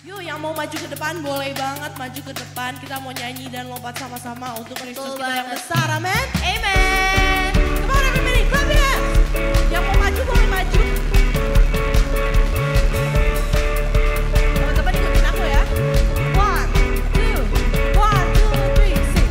Yuk yang mau maju ke depan boleh banget maju ke depan. Kita mau nyanyi dan lompat sama-sama untuk Kristus kita yang besar. Amin. Amen. Come on everybody, clap your hands. Yang mau maju boleh maju. Teman-teman ikutin aku ya. 1, 2, 3, sing.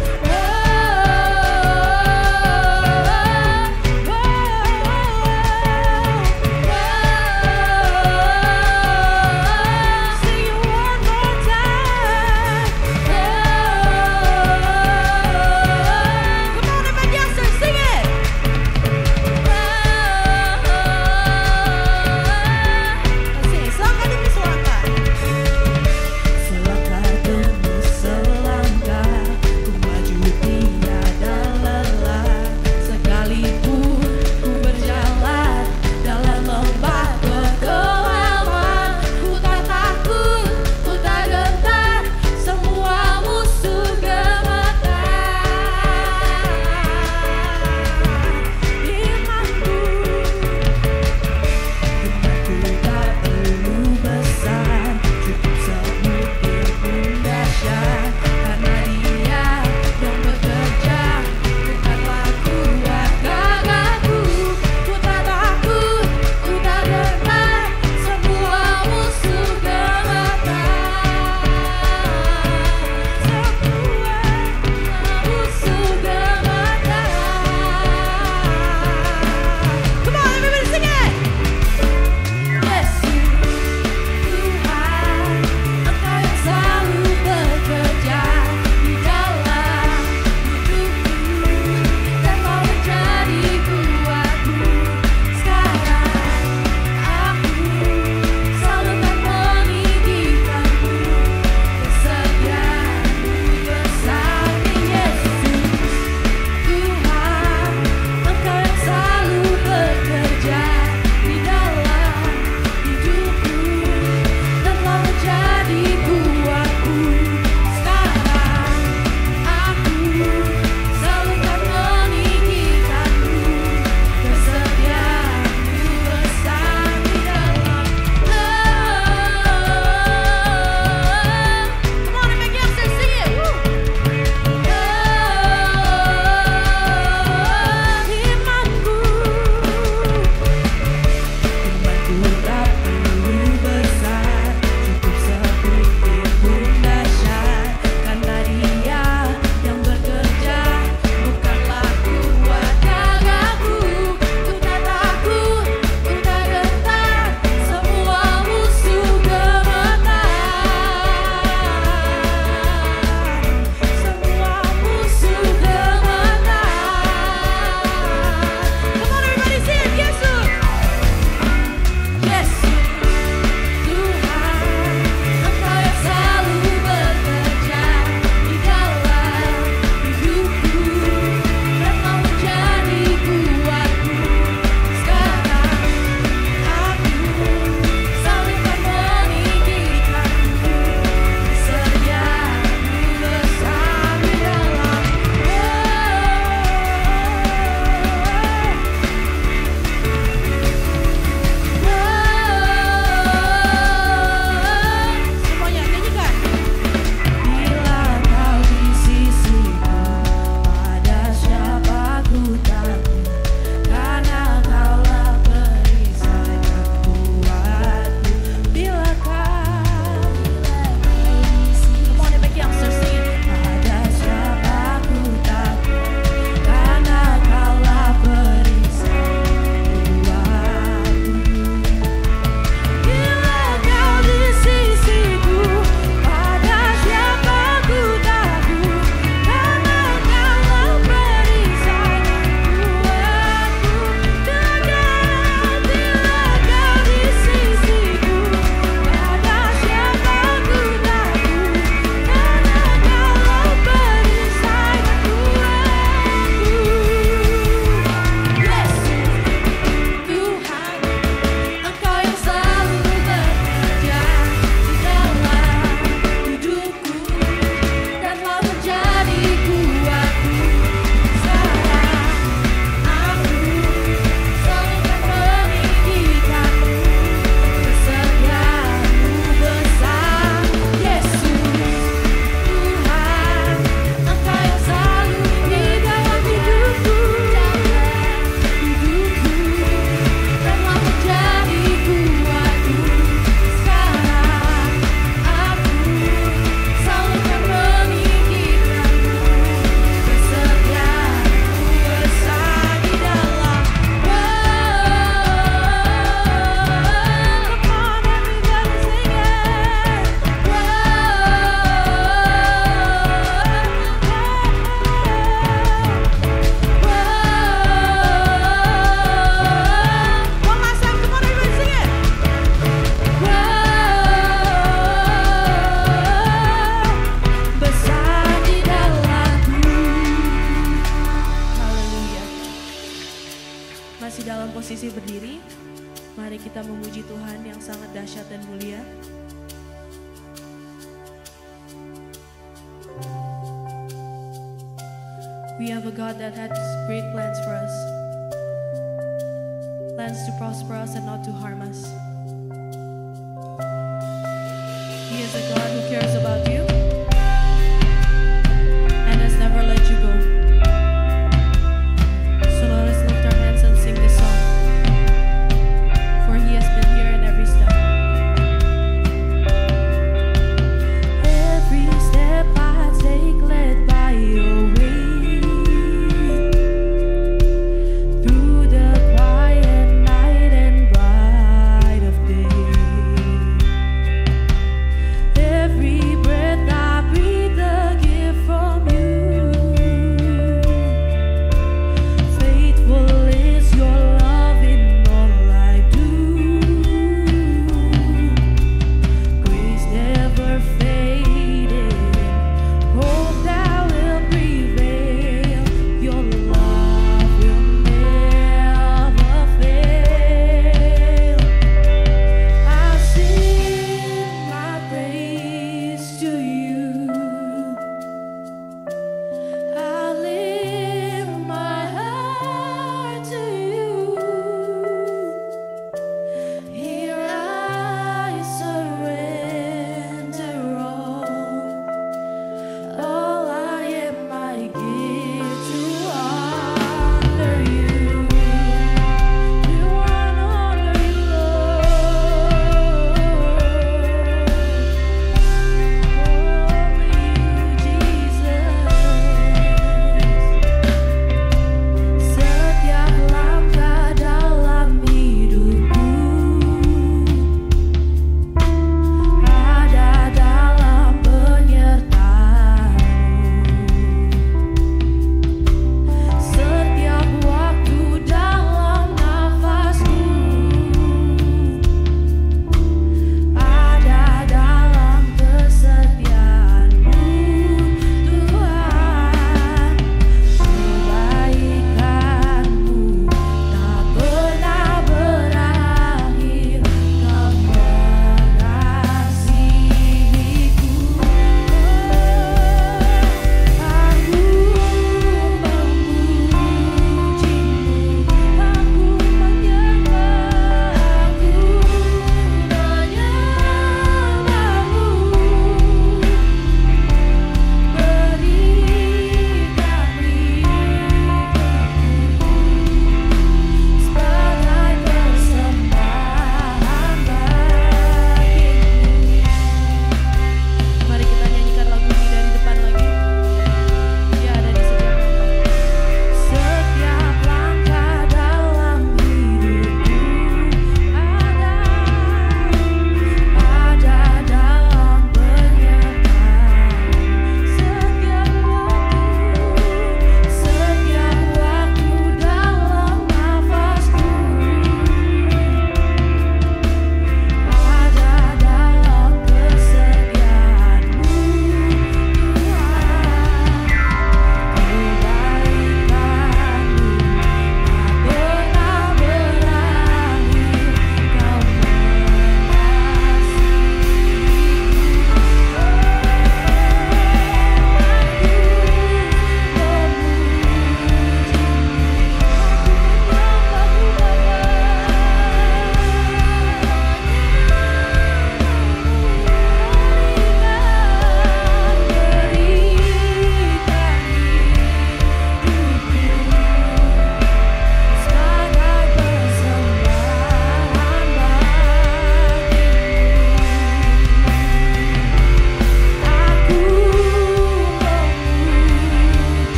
kita memuji Tuhan yang sangat dahsyat dan mulia. We have a God that has great plans for us. Plans to prosper us and not to harm us. He is a God who cares about you and has never let you go. So let us lift our hands and sing this song. For He has been here in every step. Every step I take led by Your way. Breath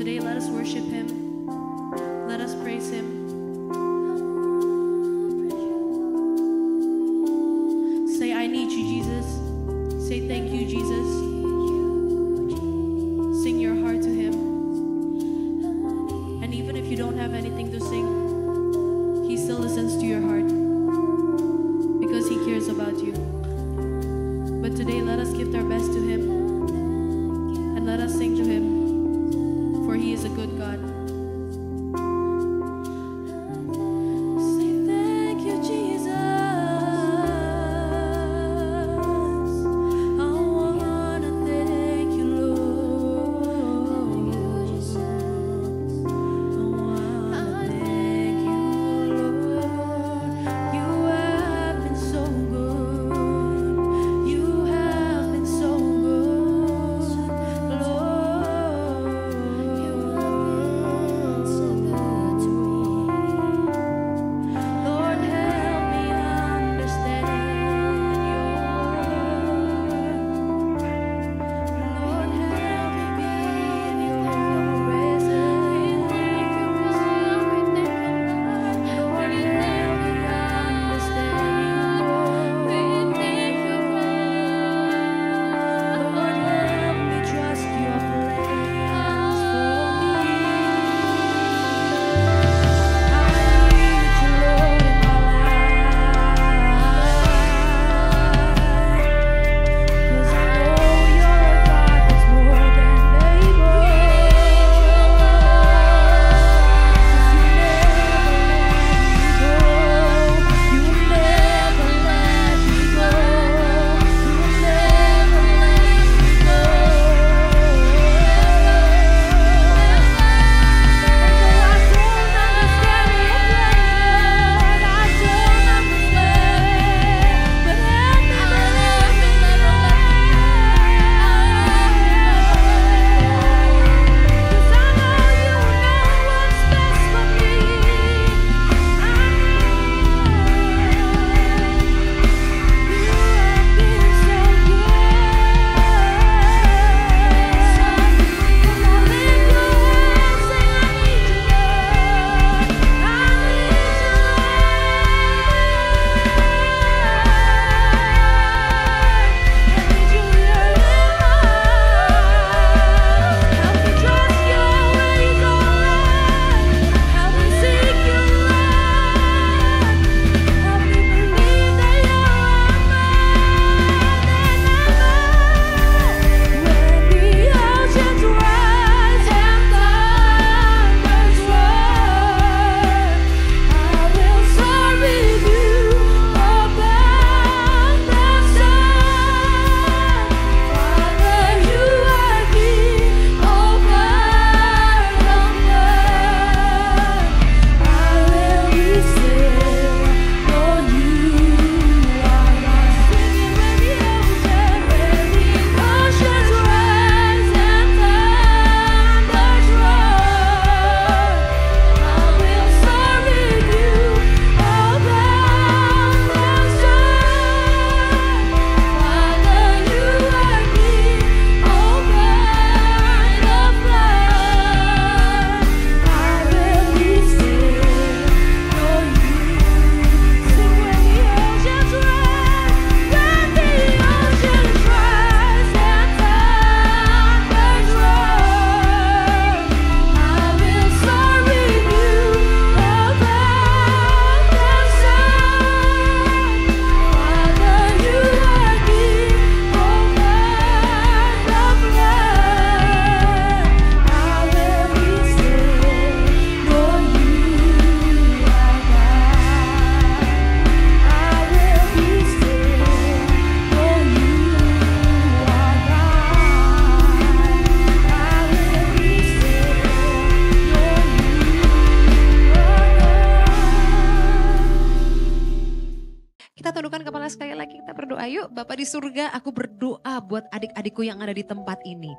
Today, let us worship Him. Let us praise Him. Say, I need you, Jesus. Say, thank you, Jesus. Sing your heart to Him. And even if you don't have anything to sing, He still listens to your heart because He cares about you. But today, let us give our best to Him and let us sing to Him, for He is a good God. Say thank you, Jesus. I wanna thank you, Lord. I wanna thank you, Lord. You have been so good. You have been so good, Lord. You have been so good to me. Lord, help me understand your word. Lord, help me be in your presence. Lord, help me understand you, Lord. Lord, help me trust your plans for me. I need you, Lord, in my life. 'Cause I know you're a God that's more than able. 'Cause you never let me go. You never let me go. I don't understand your plan, I don't understand, but help me believe in your way. 'Cause I know you know what's best for me. I Kita tundukkan kepala sekali lagi, kita berdoa. Yuk Bapak di surga, aku berdoa buat adik-adikku yang ada di tempat ini.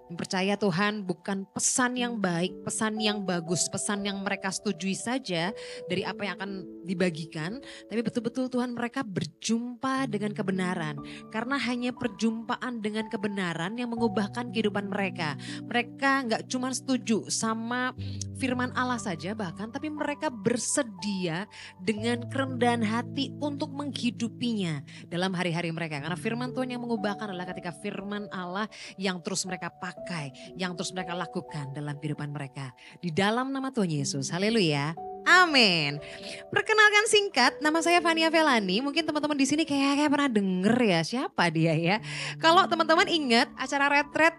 Yang percaya Tuhan bukan pesan yang baik, pesan yang bagus, pesan yang mereka setujui saja dari apa yang akan dibagikan. Tapi betul-betul Tuhan mereka berjumpa dengan kebenaran. Karena hanya perjumpaan dengan kebenaran yang mengubahkan kehidupan mereka. Mereka gak cuma setuju sama firman Allah saja bahkan, tapi mereka bersedia dengan kerendahan hati untuk menghidupinya dalam hari-hari mereka. Karena firman Tuhan yang mengubahkan adalah ketika firman Allah yang terus mereka pakai, yang terus mereka lakukan dalam kehidupan mereka. Di dalam nama Tuhan Yesus, haleluya. Amin. Perkenalkan singkat, nama saya Fania Velani. Mungkin teman-teman di sini kayak pernah denger ya, siapa dia ya. Kalau teman-teman ingat acara retret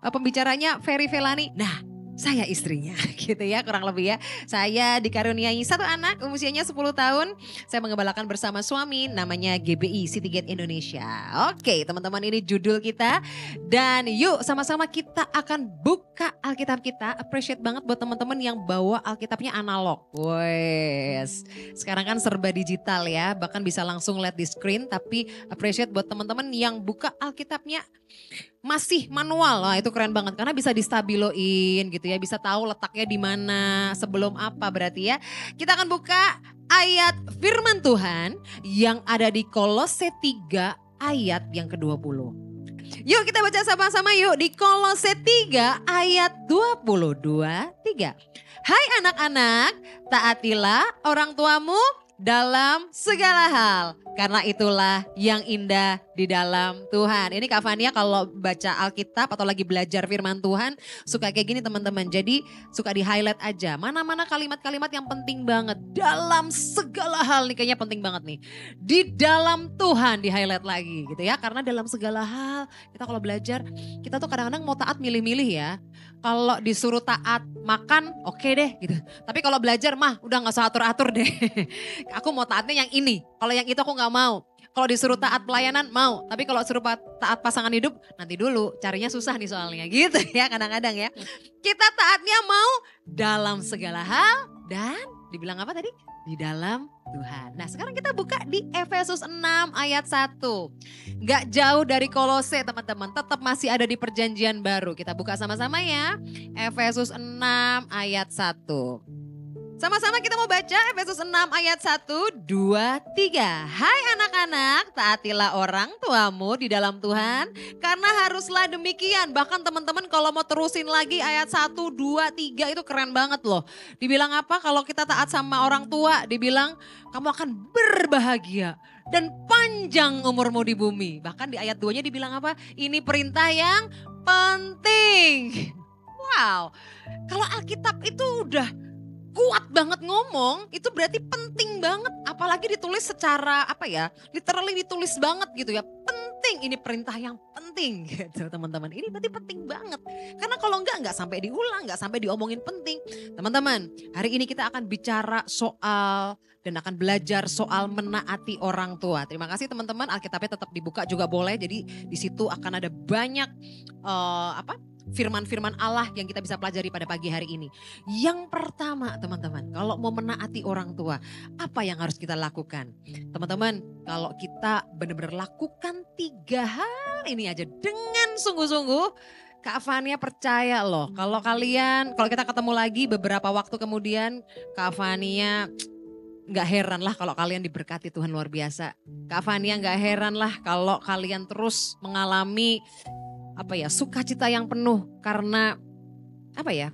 pembicaranya Ferry Velani. Nah, saya istrinya gitu ya, kurang lebih ya. Saya dikaruniai satu anak usianya 10 tahun. Saya mengembalakan bersama suami, namanya GBI City Gate Indonesia. Oke teman-teman, ini judul kita. Dan yuk sama-sama kita akan buka Alkitab kita. Appreciate banget buat teman-teman yang bawa Alkitabnya analog. Wes, sekarang kan serba digital ya, bahkan bisa langsung lihat di screen. Tapi appreciate buat teman-teman yang buka Alkitabnya masih manual. Wah, itu keren banget karena bisa distabiloin gitu ya, bisa tahu letaknya di mana, sebelum apa berarti ya. Kita akan buka ayat firman Tuhan yang ada di Kolose 3 ayat yang ke-20. Yuk kita baca sama-sama yuk di Kolose 3 ayat 22-3. Hai anak-anak, taatilah orang tuamu dalam segala hal, karena itulah yang indah di dalam Tuhan. Ini Kak Fania kalau baca Alkitab atau lagi belajar firman Tuhan suka kayak gini teman-teman. Jadi suka di highlight aja mana-mana kalimat-kalimat yang penting banget. Dalam segala hal nih kayaknya penting banget nih. Di dalam Tuhan di highlight lagi gitu ya. Karena dalam segala hal kita kalau belajar kita tuh kadang-kadang mau taat milih-milih ya. Kalau disuruh taat makan oke deh gitu. Tapi kalau belajar mah udah gak usah atur-atur deh. Aku mau taatnya yang ini. Kalau yang itu aku gak mau. Kalau disuruh taat pelayanan mau. Tapi kalau suruh taat pasangan hidup nanti dulu. Carinya susah nih soalnya gitu ya kadang-kadang ya. Kita taatnya mau dalam segala hal dan dibilang apa tadi? Di dalam Tuhan. Nah sekarang kita buka di Efesus 6 ayat 1. Gak jauh dari Kolose teman-teman. Tetap masih ada di perjanjian baru. Kita buka sama-sama ya. Efesus 6 ayat 1. Sama-sama kita mau baca Efesus 6 ayat 1, 2, 3. Hai anak-anak, taatilah orang tuamu di dalam Tuhan. Karena haruslah demikian. Bahkan teman-teman kalau mau terusin lagi ayat 1, 2, 3 itu keren banget loh. Dibilang apa kalau kita taat sama orang tua? Dibilang kamu akan berbahagia dan panjang umurmu di bumi. Bahkan di ayat 2-nya dibilang apa? Ini perintah yang penting. Wow, kalau Alkitab itu udah kuat banget ngomong, itu berarti penting banget. Apalagi ditulis secara apa ya, literally ditulis banget gitu ya. Penting, ini perintah yang penting gitu teman-teman. Ini berarti penting banget. Karena kalau enggak sampai diulang, enggak sampai diomongin penting. Teman-teman, hari ini kita akan bicara soal dan akan belajar soal menaati orang tua. Terima kasih teman-teman, Alkitabnya tetap dibuka juga boleh. Jadi di situ akan ada banyak firman-firman Allah yang kita bisa pelajari pada pagi hari ini. Yang pertama teman-teman, kalau mau menaati orang tua, apa yang harus kita lakukan? Teman-teman, kalau kita benar-benar lakukan 3 hal ini aja dengan sungguh-sungguh, Kak Fania percaya loh, kalau kita ketemu lagi beberapa waktu kemudian, Kak Fania gak heran lah kalau kalian diberkati Tuhan luar biasa. Kak Fania gak heran lah kalau kalian terus mengalami sukacita yang penuh karena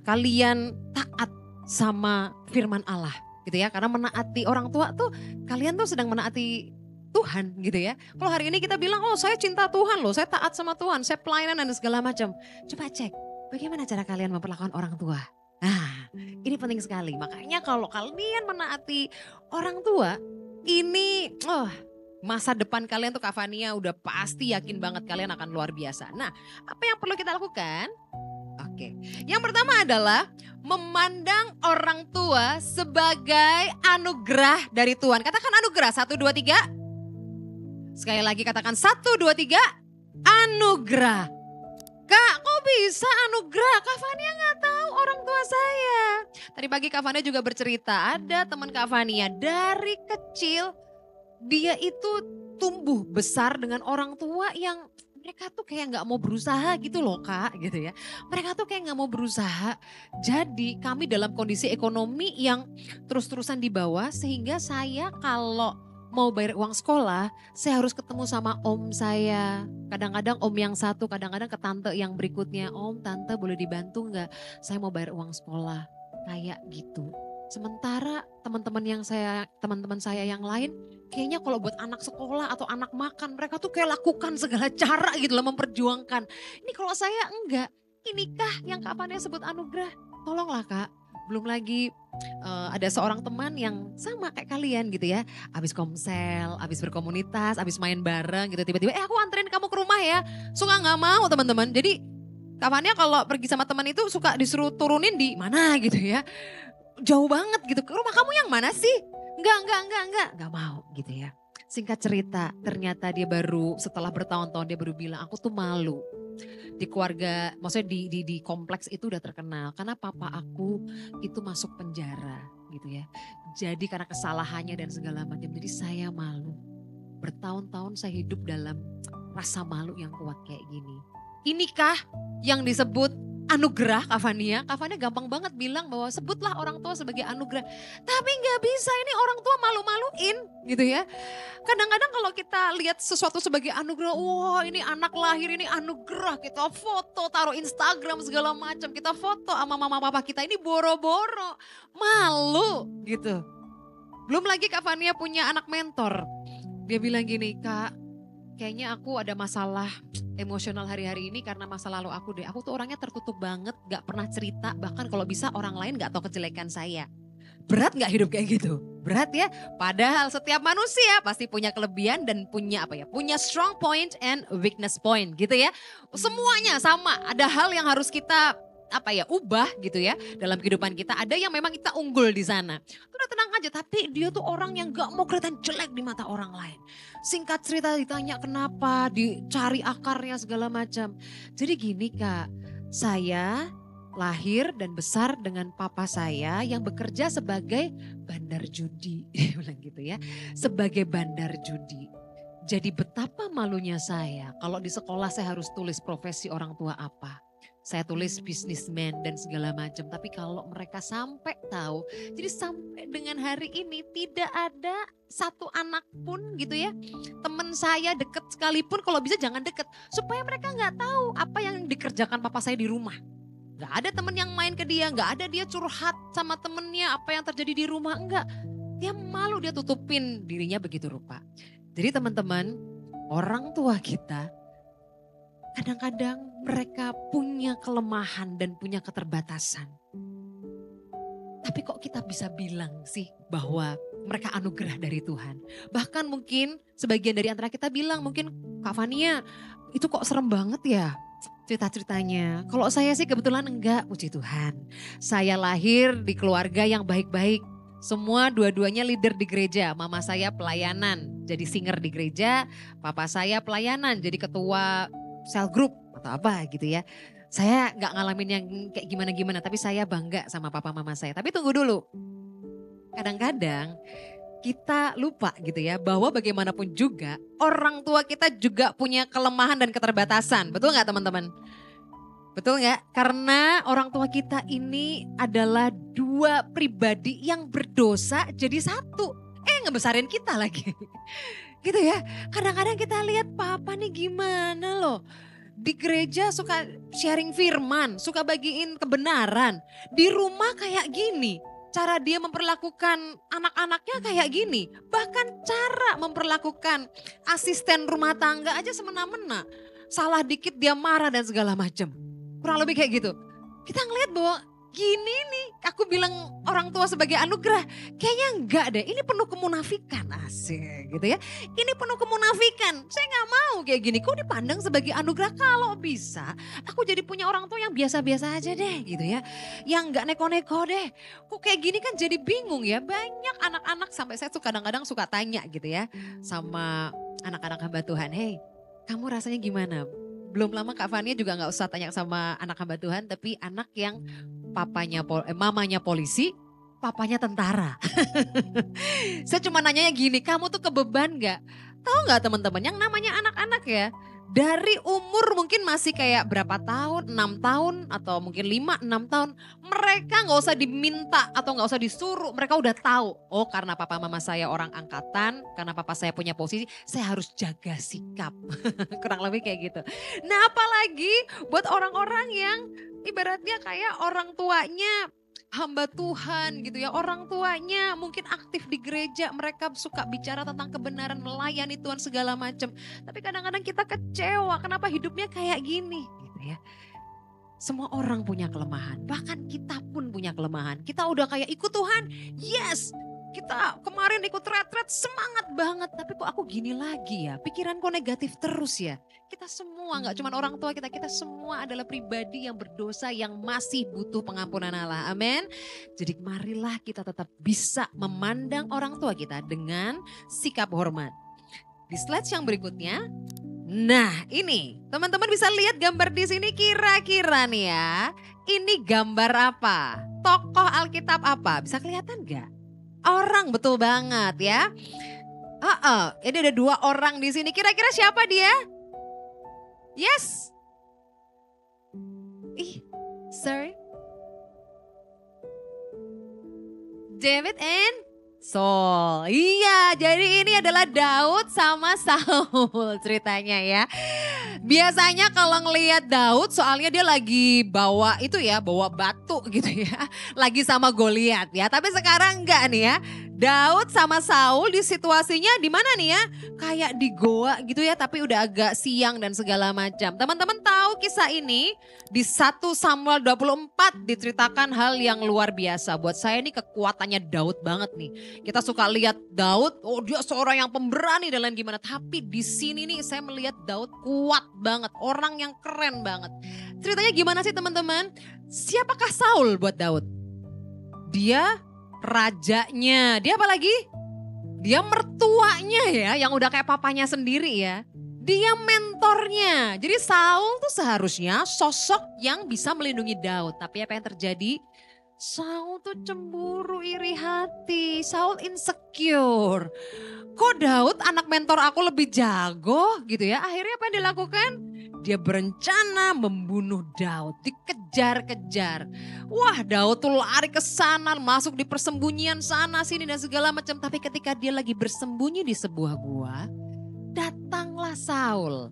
kalian taat sama firman Allah gitu ya. Karena menaati orang tua tuh kalian tuh sedang menaati Tuhan gitu ya. Kalau hari ini kita bilang, oh saya cinta Tuhan loh, saya taat sama Tuhan, saya pelayanan dan segala macam. Coba cek bagaimana cara kalian memperlakukan orang tua. Nah ini penting sekali. Makanya kalau kalian menaati orang tua ini masa depan kalian tuh Kak Fania udah pasti yakin banget kalian akan luar biasa. Nah apa yang perlu kita lakukan? Oke, yang pertama adalah memandang orang tua sebagai anugerah dari Tuhan. Katakan anugerah, 1, 2, 3. Sekali lagi katakan 1, 2, 3, anugerah. Kak kok bisa anugerah? Kak Fania gak tahu orang tua saya. Tadi pagi Kak Fania juga bercerita, ada teman Kak Fania dari kecil dia itu tumbuh besar dengan orang tua yang mereka tuh kayak nggak mau berusaha gitu loh Kak gitu ya. Mereka tuh kayak nggak mau berusaha. Jadi kami dalam kondisi ekonomi yang terus-terusan di bawah sehingga saya kalau mau bayar uang sekolah saya harus ketemu sama om saya. Kadang-kadang om yang satu, kadang-kadang ke tante yang berikutnya. Om, tante boleh dibantu nggak? Saya mau bayar uang sekolah. Kayak gitu. Sementara teman-teman saya yang lain kayaknya kalau buat anak sekolah atau anak makan mereka tuh kayak lakukan segala cara gitu loh memperjuangkan. Ini kalau saya enggak, inikah yang Kak Fania sebut anugerah? Tolonglah Kak, belum lagi ada seorang teman yang sama kayak kalian gitu ya. Abis komsel, abis berkomunitas, abis main bareng gitu tiba-tiba aku anterin kamu ke rumah ya. Suka gak mau teman-teman. Jadi Kak Fania kalau pergi sama teman itu suka disuruh turunin di mana gitu ya. Jauh banget gitu, ke rumah kamu yang mana sih? Enggak mau gitu ya. Singkat cerita, ternyata dia baru setelah bertahun-tahun dia baru bilang, aku tuh malu. Di keluarga, maksudnya di kompleks itu udah terkenal. Karena papa aku itu masuk penjara gitu ya. Jadi karena kesalahannya dan segala macam, jadi saya malu. Bertahun-tahun saya hidup dalam rasa malu yang kuat kayak gini. Inikah yang disebut anugerah Kak Fania? Kak Fania gampang banget bilang bahwa sebutlah orang tua sebagai anugerah. Tapi gak bisa, ini orang tua malu-maluin gitu ya. Kadang-kadang kalau kita lihat sesuatu sebagai anugerah, wah ini anak lahir ini anugerah. Kita foto, taruh Instagram segala macam. Kita foto sama mama papa kita ini boro-boro. Malu gitu. Belum lagi Kak Fania punya anak mentor. Dia bilang gini, Kak kayaknya aku ada masalah emosional hari-hari ini karena masa lalu aku deh. Aku tuh orangnya tertutup banget, gak pernah cerita. Bahkan kalau bisa orang lain gak tahu kejelekan saya. Berat gak hidup kayak gitu? Berat ya? Padahal setiap manusia pasti punya kelebihan dan punya apa ya? Punya strong point and weakness point gitu ya. Semuanya sama, ada hal yang harus kita ubah gitu ya dalam kehidupan kita. Ada yang memang kita unggul di sana. Udah tenang aja, tapi dia tuh orang yang gak mau kelihatan jelek di mata orang lain. Singkat cerita ditanya kenapa, dicari akarnya segala macam. Jadi gini Kak, saya lahir dan besar dengan papa saya yang bekerja sebagai bandar judi. Dia bilang gitu ya, sebagai bandar judi. Jadi betapa malunya saya kalau di sekolah saya harus tulis profesi orang tua apa. Saya tulis businessman dan segala macam. Tapi kalau mereka sampai tahu, jadi sampai dengan hari ini tidak ada satu anak pun gitu ya. Teman saya deket sekalipun kalau bisa jangan deket. Supaya mereka nggak tahu apa yang dikerjakan papa saya di rumah. Gak ada temen yang main ke dia, gak ada dia curhat sama temennya apa yang terjadi di rumah, enggak. Dia malu, dia tutupin dirinya begitu rupa. Jadi teman-teman, orang tua kita kadang-kadang mereka punya kelemahan dan punya keterbatasan. Tapi kok kita bisa bilang sih bahwa mereka anugerah dari Tuhan. Bahkan mungkin sebagian dari antara kita bilang, mungkin Kak Fania itu kok serem banget ya cerita-ceritanya. Kalau saya sih kebetulan enggak, puji Tuhan. Saya lahir di keluarga yang baik-baik. Semua dua-duanya leader di gereja. Mama saya pelayanan, jadi singer di gereja. Papa saya pelayanan, jadi ketua cell group atau apa gitu ya. Saya nggak ngalamin yang kayak gimana-gimana, tapi saya bangga sama papa mama saya. Tapi tunggu dulu, kadang-kadang kita lupa gitu ya bahwa bagaimanapun juga orang tua kita juga punya kelemahan dan keterbatasan. Betul nggak teman-teman? Betul nggak? Karena orang tua kita ini adalah dua pribadi yang berdosa jadi satu. Ngebesarin kita lagi. Gitu ya. Kadang-kadang kita lihat papa nih gimana loh. Di gereja suka sharing firman, suka bagiin kebenaran. Di rumah kayak gini. Cara dia memperlakukan anak-anaknya kayak gini. Bahkan cara memperlakukan asisten rumah tangga aja semena-mena. Salah dikit dia marah dan segala macam. Kurang lebih kayak gitu. Kita ngelihat bahwa gini nih, aku bilang orang tua sebagai anugerah. Kayaknya enggak deh, ini penuh kemunafikan, asik gitu ya. Ini penuh kemunafikan, saya gak mau kayak gini. Kok dipandang sebagai anugerah? Kalau bisa, aku jadi punya orang tua yang biasa-biasa aja deh gitu ya. Yang gak neko-neko deh. Kok kayak gini kan jadi bingung ya. Banyak anak-anak sampai saya tuh kadang-kadang suka tanya gitu ya. Sama anak-anak hamba Tuhan, hey kamu rasanya gimana? Belum lama Kak Fania juga gak usah tanya sama anak hamba Tuhan, tapi anak yang mamanya polisi, papanya tentara. Saya cuma nanyanya gini, kamu tuh kebeban gak? Tahu gak teman-teman yang namanya anak-anak ya, Dari umur mungkin masih kayak berapa tahun, 6 tahun atau mungkin 5, 6 tahun. Mereka gak usah diminta atau gak usah disuruh, mereka udah tahu. Oh karena papa mama saya orang angkatan, karena papa saya punya posisi, saya harus jaga sikap. Kurang lebih kayak gitu. Nah apalagi buat orang-orang yang ibaratnya kayak orang tuanya hamba Tuhan gitu ya. Orang tuanya mungkin aktif di gereja, mereka suka bicara tentang kebenaran, melayani Tuhan segala macam. Tapi kadang-kadang kita kecewa, kenapa hidupnya kayak gini gitu ya. Semua orang punya kelemahan, bahkan kita pun punya kelemahan. Kita udah kayak ikut Tuhan, yes. Kita kemarin ikut retret semangat banget, tapi kok aku gini lagi ya, pikiran kok negatif terus ya. Kita semua, gak cuma orang tua kita semua adalah pribadi yang berdosa yang masih butuh pengampunan Allah, amin. Jadi marilah kita tetap bisa memandang orang tua kita dengan sikap hormat. Di slide yang berikutnya, nah ini teman-teman bisa lihat gambar di sini kira-kira nih ya, ini gambar apa? Tokoh Alkitab apa? Bisa kelihatan gak? Orang, betul banget ya. Ini ada 2 orang di sini. Kira-kira siapa dia? Yes. Sorry. David and Saul. Iya, jadi ini adalah Daud sama Saul ceritanya ya. Biasanya kalau ngelihat Daud soalnya dia lagi bawa itu ya, bawa batu gitu ya. Lagi sama Goliat ya, tapi sekarang enggak nih ya. Daud sama Saul di situasinya di mana nih ya? Kayak di goa gitu ya, tapi udah agak siang dan segala macam. Teman-teman tahu kisah ini di 1 Samuel 24 diceritakan hal yang luar biasa. Buat saya ini kekuatannya Daud banget nih. Kita suka lihat Daud, oh dia seorang yang pemberani dan lain gimana. Tapi di sini nih saya melihat Daud kuat banget, orang yang keren banget. Ceritanya gimana sih teman-teman? Siapakah Saul buat Daud? Dia rajanya, dia apa lagi? Dia mertuanya ya, yang udah kayak papanya sendiri ya. Dia mentornya. Jadi Saul tuh seharusnya sosok yang bisa melindungi Daud. Tapi apa yang terjadi? Saul tuh cemburu, iri hati. Saul insecure. Kok Daud anak mentor aku lebih jago gitu ya. Akhirnya apa yang dilakukan? Dia berencana membunuh Daud, dikejar-kejar. Wah Daud tuh lari ke sana, masuk di persembunyian sana sini dan segala macam. Tapi ketika dia lagi bersembunyi di sebuah gua, datanglah Saul.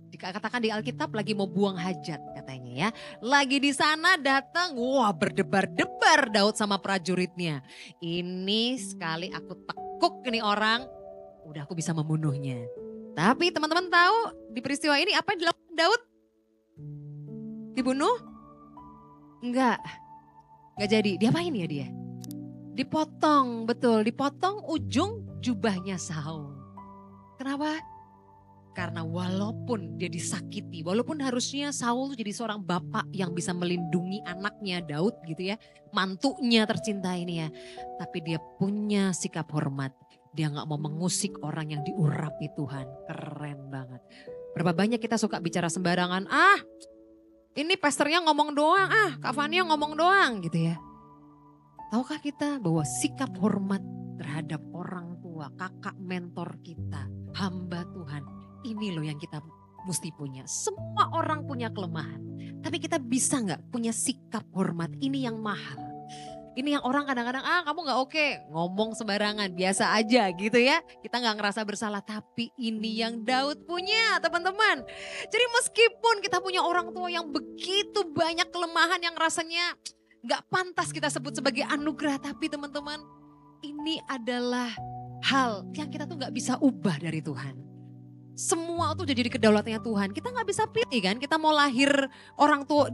Dikatakan di Alkitab lagi mau buang hajat katanya ya. Lagi di sana datang, wah berdebar-debar Daud sama prajuritnya. Ini sekali aku tekuk ini orang, udah aku bisa membunuhnya. Tapi teman-teman tahu di peristiwa ini apa yang dilakukan Daud? Dibunuh? Enggak jadi. Diapain ya dia? Dipotong, betul. Dipotong ujung jubahnya Saul. Kenapa? Karena walaupun dia disakiti, walaupun harusnya Saul jadi seorang bapak yang bisa melindungi anaknya Daud gitu ya. Mantunya tercinta ini ya. Tapi dia punya sikap hormat. Dia gak mau mengusik orang yang diurapi Tuhan. Keren banget. Berapa banyak kita suka bicara sembarangan. Ini pastornya ngomong doang. Kak Fania ngomong doang gitu ya. Tahukah kita bahwa sikap hormat terhadap orang tua, kakak mentor kita, hamba Tuhan. Ini loh yang kita mesti punya. Semua orang punya kelemahan. Tapi kita bisa gak punya sikap hormat? Ini yang mahal. Ini yang orang kadang-kadang, kamu gak oke, ngomong sembarangan, biasa aja gitu ya. Kita gak ngerasa bersalah, tapi ini yang Daud punya teman-teman. Jadi meskipun kita punya orang tua yang begitu banyak kelemahan yang rasanya gak pantas kita sebut sebagai anugerah. Tapi teman-teman, ini adalah hal yang kita tuh gak bisa ubah dari Tuhan. Semua tuh jadi kedaulatannya Tuhan. Kita gak bisa pilih kan, kita mau lahir orang tua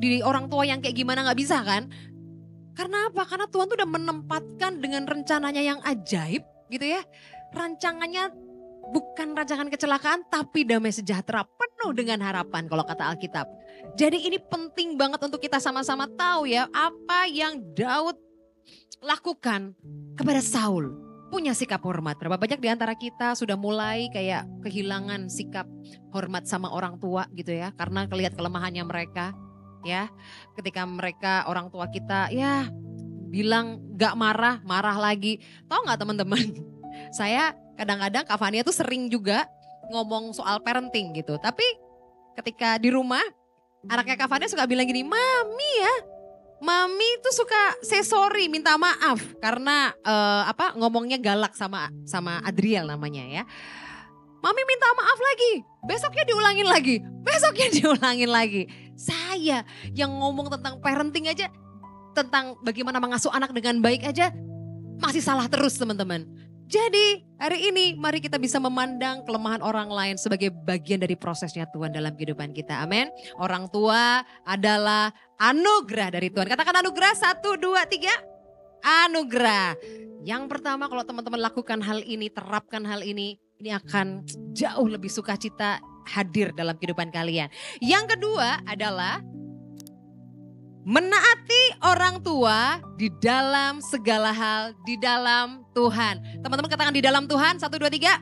yang kayak gimana gak bisa kan. Karena apa? Karena Tuhan tuh udah menempatkan dengan rencananya yang ajaib gitu ya. Rancangannya bukan rancangan kecelakaan tapi damai sejahtera penuh dengan harapan kalau kata Alkitab. Jadi ini penting banget untuk kita sama-sama tahu ya apa yang Daud lakukan kepada Saul. Punya sikap hormat. Berapa banyak di antara kita sudah mulai kayak kehilangan sikap hormat sama orang tua gitu ya. Karena kelihatan kelemahannya mereka. Ya, ketika mereka orang tua kita ya bilang gak marah lagi. Tahu gak teman-teman? Saya kadang-kadang Kak Fania tuh sering juga ngomong soal parenting gitu. Tapi ketika di rumah anaknya Kak Fania suka bilang gini, Mami tuh suka say sorry, minta maaf karena ngomongnya galak sama Adriel namanya ya. Mami minta maaf lagi, besoknya diulangin lagi, besoknya diulangin lagi. Saya yang ngomong tentang parenting aja, tentang bagaimana mengasuh anak dengan baik aja, masih salah terus teman-teman. Jadi hari ini mari kita bisa memandang kelemahan orang lain sebagai bagian dari prosesnya Tuhan dalam kehidupan kita. Amin. Orang tua adalah anugerah dari Tuhan. Katakan anugerah, 1, 2, 3. Anugerah. Yang pertama kalau teman-teman lakukan hal ini, terapkan hal ini akan jauh lebih sukacita hadir dalam kehidupan kalian. Yang kedua adalah menaati orang tua di dalam segala hal, di dalam Tuhan. Teman-teman katakan di dalam Tuhan, 1, 2, 3.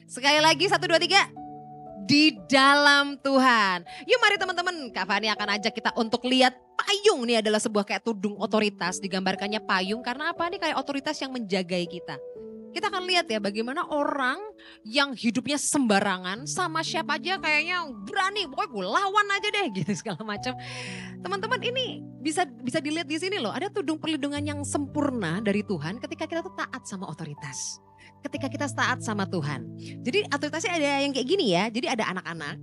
Sekali lagi 1, 2, 3. Di dalam Tuhan. Yuk mari teman-teman, Kak Fani akan ajak kita untuk lihat payung. Ini adalah sebuah kayak tudung otoritas, digambarkannya payung karena apa? Ini kayak otoritas yang menjagai kita. Kita akan lihat ya bagaimana orang yang hidupnya sembarangan sama siapa aja kayaknya berani, pokoknya gue lawan aja deh gitu segala macam. Teman-teman ini bisa dilihat di sini loh, ada tudung perlindungan yang sempurna dari Tuhan ketika kita tuh taat sama otoritas. Ketika kita taat sama Tuhan. Jadi otoritasnya ada yang kayak gini ya, jadi ada anak-anak.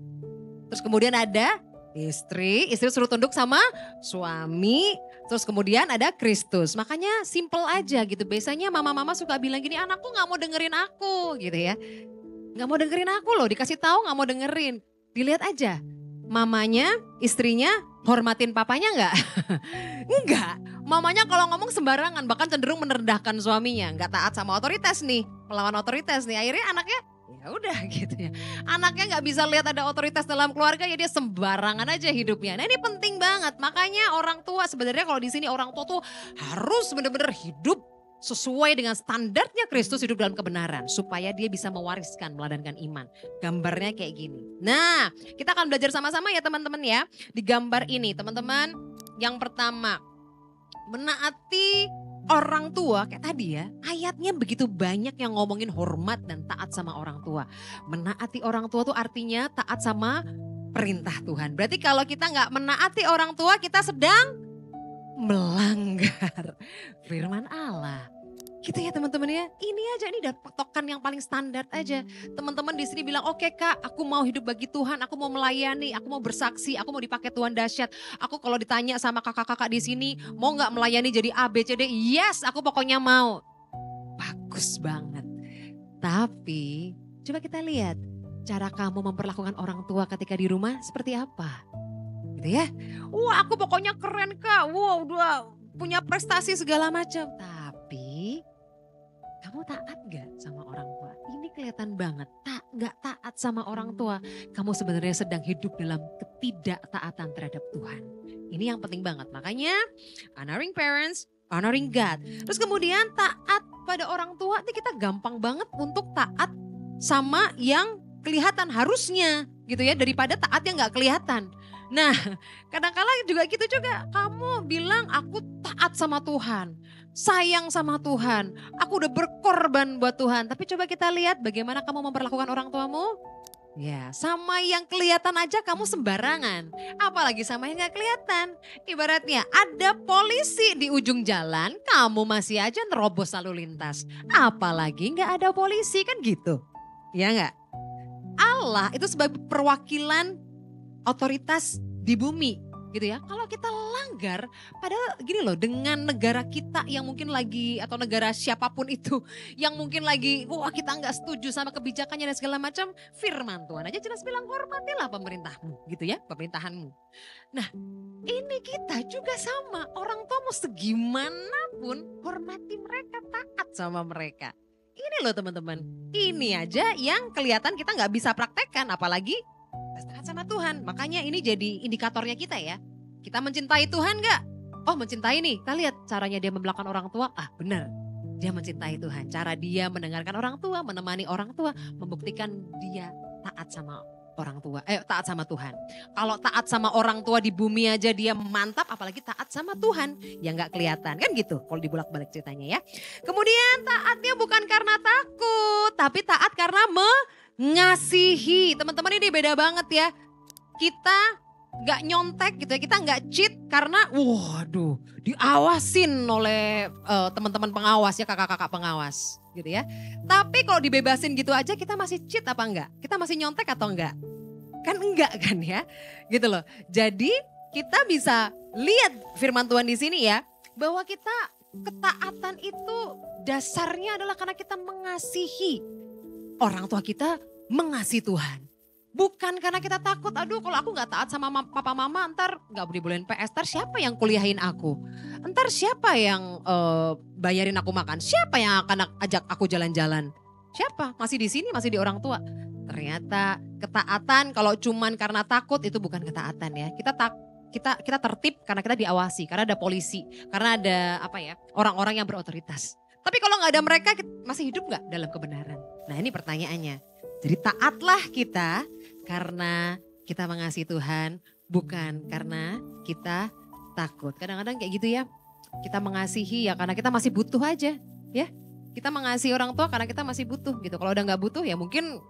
Terus kemudian ada istri suruh tunduk sama suami. Terus kemudian ada Kristus. Makanya simple aja gitu. Biasanya mama-mama suka bilang gini, anakku gak mau dengerin aku gitu ya. Gak mau dengerin aku loh, dikasih tahu gak mau dengerin. Dilihat aja, mamanya, istrinya hormatin papanya gak? Enggak. Mamanya kalau ngomong sembarangan, bahkan cenderung merendahkan suaminya. Gak taat sama otoritas nih, melawan otoritas nih. Akhirnya anaknya ya udah gitu ya. Anaknya nggak bisa lihat ada otoritas dalam keluarga ya dia sembarangan aja hidupnya. Nah ini penting banget. Makanya orang tua sebenarnya kalau di sini orang tua tuh harus benar-benar hidup sesuai dengan standarnya Kristus, hidup dalam kebenaran supaya dia bisa mewariskan, meladankan iman. Gambarnya kayak gini. Nah, kita akan belajar sama-sama ya teman-teman ya. Di gambar ini teman-teman, yang pertama menaati orang tua, kayak tadi ya, ayatnya begitu banyak yang ngomongin hormat dan taat sama orang tua. Menaati orang tua tuh artinya taat sama perintah Tuhan. Berarti kalau kita nggak menaati orang tua, kita sedang melanggar firman Allah. Gitu ya teman-teman ya. Ini aja, ini udah patokan yang paling standar aja. Teman-teman di sini bilang, oke Kak, aku mau hidup bagi Tuhan, aku mau melayani, aku mau bersaksi, aku mau dipakai Tuhan dahsyat. Aku kalau ditanya sama kakak-kakak di sini, mau nggak melayani jadi A, B, C, D? Yes, aku pokoknya mau. Bagus banget. Tapi coba kita lihat cara kamu memperlakukan orang tua ketika di rumah seperti apa. Gitu ya. Wah, aku pokoknya keren Kak. Wow, udah punya prestasi segala macam. Tapi kamu taat gak sama orang tua? Ini kelihatan banget, gak taat sama orang tua. Kamu sebenarnya sedang hidup dalam ketidaktaatan terhadap Tuhan. Ini yang penting banget. Makanya honoring parents, honoring God. Terus kemudian taat pada orang tua, ini kita gampang banget untuk taat sama yang kelihatan harusnya gitu ya. Daripada taat yang gak kelihatan. Nah kadang-kadang juga gitu juga. Kamu bilang aku taat sama Tuhan. Sayang sama Tuhan, aku udah berkorban buat Tuhan. Tapi coba kita lihat bagaimana kamu memperlakukan orang tuamu. Ya, sama yang kelihatan aja kamu sembarangan. Apalagi sama yang gak kelihatan. Ibaratnya ada polisi di ujung jalan, kamu masih aja nerobos lalu lintas. Apalagi gak ada polisi, kan gitu. Ya gak? Allah itu sebagai perwakilan otoritas di bumi. Gitu ya, kalau kita langgar, padahal gini loh, dengan negara kita yang mungkin lagi, atau negara siapapun itu, yang mungkin lagi, wah kita nggak setuju sama kebijakannya dan segala macam, firman Tuhan aja jelas bilang hormatilah pemerintahmu, gitu ya, pemerintahanmu. Nah, ini kita juga sama, orang tua mau segimanapun, hormati mereka, taat sama mereka. Ini loh teman-teman, ini aja yang kelihatan kita nggak bisa praktekkan, apalagi taat sama Tuhan. Makanya ini jadi indikatornya kita ya. Kita mencintai Tuhan gak? Oh mencintai nih. Kita lihat caranya dia membelakang orang tua. Ah benar. Dia mencintai Tuhan. Cara dia mendengarkan orang tua, menemani orang tua, membuktikan dia taat sama orang tua. Taat sama Tuhan. Kalau taat sama orang tua di bumi aja dia mantap, apalagi taat sama Tuhan yang gak kelihatan. Kan gitu kalau dibulak-balik ceritanya ya. Kemudian taatnya bukan karena takut, tapi taat karena ngasihi. Teman-teman ini beda banget ya. Kita gak nyontek gitu ya, kita gak cheat karena waduh diawasin oleh teman-teman pengawas ya, kakak-kakak pengawas gitu ya. Tapi kalau dibebasin gitu aja kita masih cheat apa enggak? Kita masih nyontek atau enggak? Kan enggak kan ya, gitu loh. Jadi kita bisa lihat firman Tuhan di sini ya, bahwa kita ketaatan itu dasarnya adalah karena kita mengasihi orang tua kita, mengasihi Tuhan. Bukan karena kita takut, aduh kalau aku gak taat sama papa mama ntar gak dibolehin PS, ntar siapa yang kuliahin aku? Ntar siapa yang bayarin aku makan? Siapa yang akan ajak aku jalan-jalan? Siapa? Masih di sini, masih di orang tua. Ternyata ketaatan kalau cuman karena takut itu bukan ketaatan ya. Kita tertib karena kita diawasi, karena ada polisi, karena ada orang-orang yang berotoritas. Tapi kalau gak ada mereka masih hidup gak dalam kebenaran? Nah ini pertanyaannya. Jadi taatlah kita karena kita mengasihi Tuhan, bukan karena kita takut. Kadang-kadang kayak gitu ya, kita mengasihi ya karena kita masih butuh aja ya. Kita mengasihi orang tua karena kita masih butuh gitu. Kalau udah gak butuh ya mungkin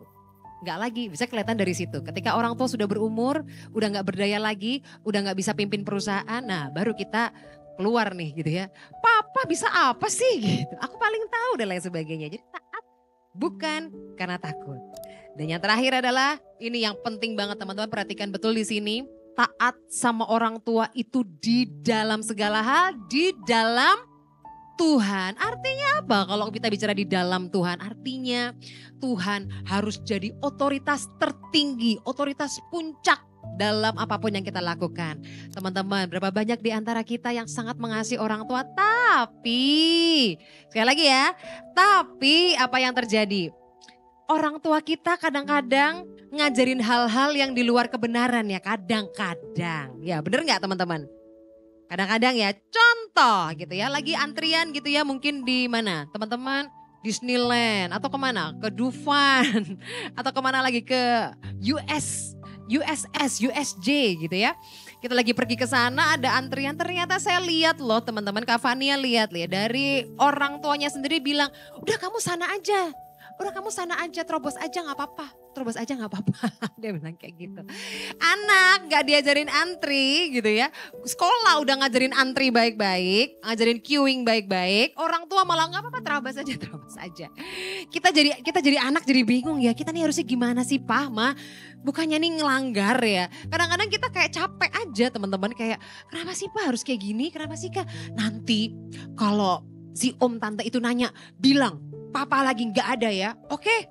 gak lagi, bisa kelihatan dari situ. Ketika orang tua sudah berumur, udah gak berdaya lagi, udah gak bisa pimpin perusahaan, nah baru kita keluar nih gitu ya. Papa bisa apa sih gitu, aku paling tahu dan lain sebagainya. Jadi taat bukan karena takut. Dan yang terakhir adalah ini yang penting banget teman-teman, perhatikan betul di sini. Taat sama orang tua itu di dalam segala hal, di dalam Tuhan. Artinya apa kalau kita bicara di dalam Tuhan? Artinya Tuhan harus jadi otoritas tertinggi, otoritas puncak dalam apapun yang kita lakukan. Teman-teman, berapa banyak di antara kita yang sangat mengasihi orang tua, tapi sekali lagi ya, tapi apa yang terjadi? Orang tua kita kadang-kadang ngajarin hal-hal yang di luar kebenaran ya, kadang-kadang. Ya bener gak teman-teman? Kadang-kadang ya, contoh gitu ya, lagi antrian gitu ya, mungkin di mana teman-teman? Disneyland atau kemana? Ke Dufan atau kemana lagi, ke USJ gitu ya. Kita lagi pergi ke sana, ada antrian, ternyata saya lihat loh teman-teman, Kak Fania lihat dari orang tuanya sendiri bilang, udah kamu sana aja. Udah kamu sana aja, terobos aja gak apa-apa. Terobos aja gak apa-apa. Dia bilang kayak gitu. Anak gak diajarin antri gitu ya. Sekolah udah ngajarin antri baik-baik. Ngajarin queuing baik-baik. Orang tua malah gak apa-apa, terobos aja, terobos aja. Kita jadi anak jadi bingung ya. Kita nih harusnya gimana sih Pak, Ma? Bukannya nih ngelanggar ya. Kadang-kadang kita kayak capek aja teman-teman. Kayak kenapa sih Pak harus kayak gini? Kenapa sih Kak? Nanti kalau si om tante itu nanya, bilang papa lagi gak ada ya, oke.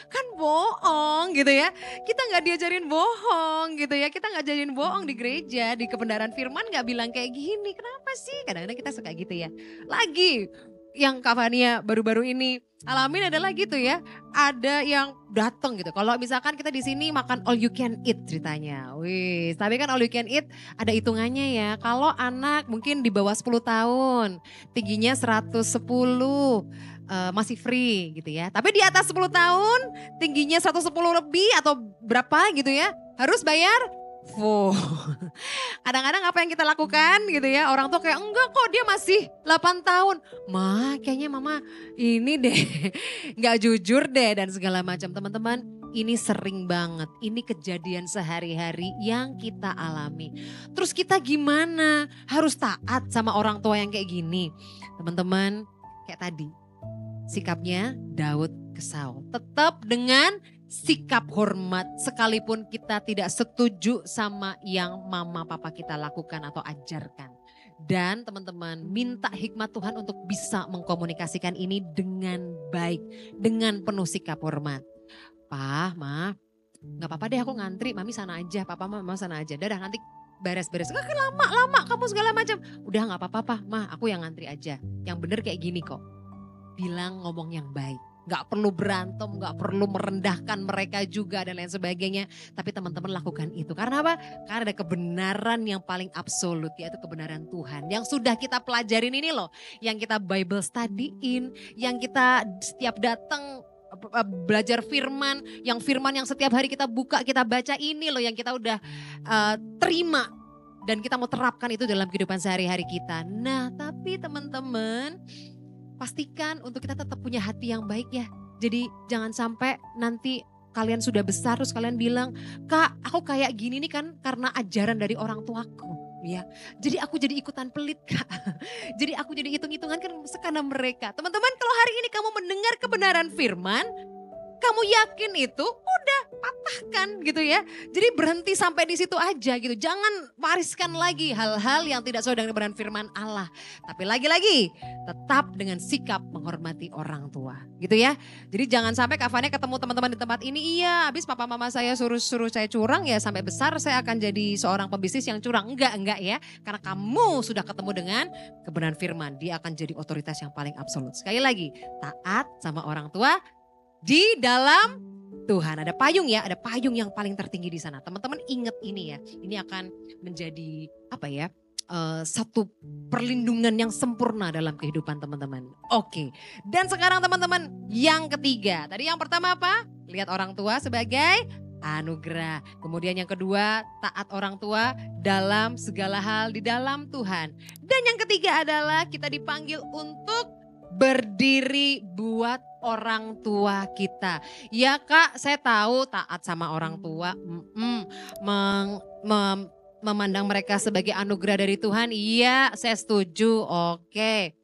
Kan bohong gitu ya. Kita gak diajarin bohong gitu ya. Kita gak diajarin bohong di gereja, di kebenaran firman gak bilang kayak gini. Kenapa sih? Kadang-kadang kita suka gitu ya. Lagi yang Kak Fania baru-baru ini alamin adalah gitu ya. Ada yang datang gitu. Kalau misalkan kita di sini makan all you can eat ceritanya. Wih, tapi kan all you can eat ada hitungannya ya. Kalau anak mungkin di bawah 10 tahun, tingginya 110, masih free gitu ya. Tapi di atas 10 tahun, tingginya 110 lebih atau berapa gitu ya, harus bayar full. Kadang-kadang apa yang kita lakukan gitu ya, orang tua kayak enggak kok dia masih 8 tahun. Ma kayaknya mama ini deh gak jujur deh dan segala macam. Teman-teman ini sering banget, ini kejadian sehari-hari yang kita alami. Terus kita gimana? Harus taat sama orang tua yang kayak gini. Teman-teman kayak tadi, sikapnya Daud ke Saul. Tetap dengan sikap hormat sekalipun kita tidak setuju sama yang mama papa kita lakukan atau ajarkan. Dan teman-teman minta hikmat Tuhan untuk bisa mengkomunikasikan ini dengan baik. Dengan penuh sikap hormat. Pa, ma, gak apa-apa deh aku ngantri, mami sana aja, papa mama sana aja. Dadah nanti beres-beres. Gak lama kamu segala macam. Udah gak apa-apa ma, aku yang ngantri aja. Yang bener kayak gini kok. Bilang ngomong yang baik. Gak perlu berantem, gak perlu merendahkan mereka juga dan lain sebagainya. Tapi teman-teman lakukan itu. Karena apa? Karena ada kebenaran yang paling absolut, yaitu kebenaran Tuhan. Yang sudah kita pelajarin ini loh. Yang kita Bible studyin, yang kita setiap datang belajar firman. Yang firman yang setiap hari kita buka, kita baca ini loh yang kita udah terima. Dan kita mau terapkan itu dalam kehidupan sehari-hari kita. Nah tapi teman-teman, pastikan untuk kita tetap punya hati yang baik ya. Jadi jangan sampai nanti kalian sudah besar terus kalian bilang, "Kak, aku kayak gini nih kan karena ajaran dari orang tuaku." Ya, jadi aku jadi ikutan pelit, Kak. Jadi aku jadi hitung-hitungan kan karena mereka. Teman-teman, kalau hari ini kamu mendengar kebenaran firman, kamu yakin itu, udah patahkan gitu ya. Jadi berhenti sampai di situ aja gitu. Jangan wariskan lagi hal-hal yang tidak sesuai dengan kebenaran firman Allah. Tapi lagi-lagi tetap dengan sikap menghormati orang tua gitu ya. Jadi jangan sampai Kak Fania ketemu teman-teman di tempat ini, iya habis papa mama saya suruh saya curang ya sampai besar saya akan jadi seorang pembisnis yang curang. Enggak ya. Karena kamu sudah ketemu dengan kebenaran firman. Dia akan jadi otoritas yang paling absolut. Sekali lagi, taat sama orang tua di dalam Tuhan. Ada payung ya, ada payung yang paling tertinggi di sana. Teman-teman ingat ini ya, ini akan menjadi apa ya, satu perlindungan yang sempurna dalam kehidupan teman-teman. Oke, dan sekarang teman-teman yang ketiga. Tadi yang pertama apa? Lihat orang tua sebagai anugerah. Kemudian yang kedua, taat orang tua dalam segala hal di dalam Tuhan. Dan yang ketiga adalah kita dipanggil untuk berdiri buat orang tua kita. Ya Kak, saya tahu taat sama orang tua, memandang mereka sebagai anugerah dari Tuhan. Iya, saya setuju. Oke.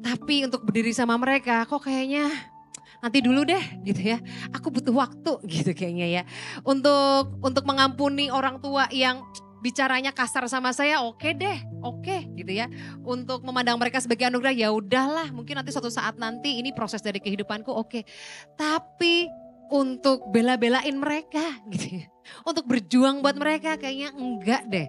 Tapi untuk berdiri sama mereka, kok kayaknya nanti dulu deh gitu ya. Aku butuh waktu gitu kayaknya ya. Untuk mengampuni orang tua yang bicaranya kasar sama saya, oke deh, oke gitu ya. Untuk memandang mereka sebagai anugerah, ya udahlah, mungkin nanti suatu saat nanti ini proses dari kehidupanku, oke. Tapi untuk bela-belain mereka gitu ya. Untuk berjuang buat mereka kayaknya enggak deh.